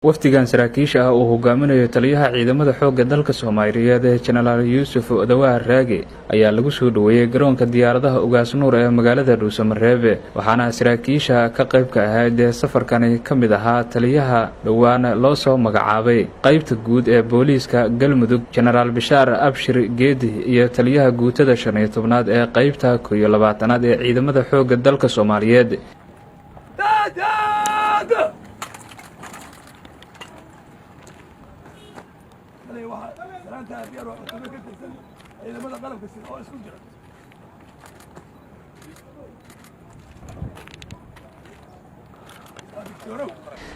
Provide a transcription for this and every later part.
wafdigan saraakiisha ah oo hogaaminayo Taliyaha ciidamada xoogga dalka Soomaaliyeed General Yuusuf Odawaa Raa ayaa lagu soo dhaweeyay garoonka diyaaradaha Ugaas Nuur ee magaalada Dhuusamareeb waxaana saraakiisha ka qayb ka ahayd safarkan kamid ahaa Taliyaha dhawaan loo soo magacaabay qaybta guud ee booliiska Galmudug General Bishaar Abshir Geedi iyo Taliyaha guutada 15aad ee qaybta 21aad ee ciidamada xoogga dalka Soomaaliyeed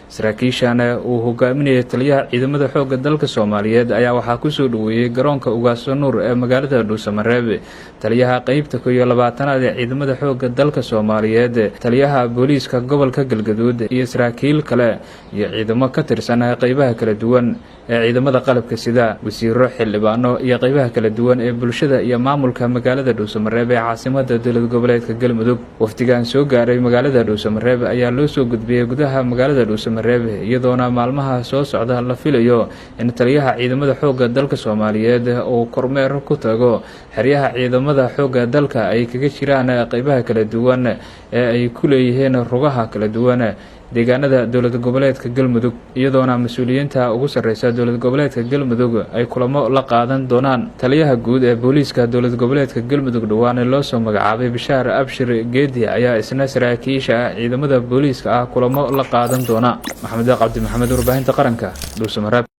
saraakiishan uu hogaaminayo Taliyaha ciidamada xoogga dalka Soomaaliyeed ayaa waxaa ku soo dhaweeyay garoonka Ugaas Nuur ee magaalada Dhuusamareeb Taliyaha qaybta 22aad ee ciidamada xoogga dalka Soomaaliyeed Taliyaha booliiska gobolka Galgaduud iyo saraakiil kale iyo ciidamo ka tirsan qaybaha kala duwan ee ciidamada qalabka sida wasiiro xildhibaano iyo qaybaha kala duwan ee bulshada iyo maamulka magaalada Dhuusamareeb ee caasimadda dowlad goboleedka Galmudug wafdigan soo gaaray magaalada Dhuusamareeb ayaa loo soo gudbiyay gudaha magaalada Dhuusamareeb iyadoona maalmaha soo socda la filayo in Taliyaha ciidamada xoogga dalka Soomaaliyeed uu kormeer ku tago xeryaha ciidamada xoogga dalka ay kaga jiraan qaybaha kala duwan ee ay ku leeyihiin rugaha kala duwan deegaanada dowlad goboleedka Galmudug iyadoona mas'uuliyiinta ugu sareysa dowlad goboleedka Galmudug ay kulamo la qaadan doonaan Taliyaha guud ee booliiska dowlad goboleedka Galmudug dhawaan loo soo magacaabay Bishaar Abshir Geedi ayaa isna saraakiisha ciidamada booliiska kulamo la qaadan doona Maxamed Cabdi Maxamed warbaahinta qaranka Dhuusamareeb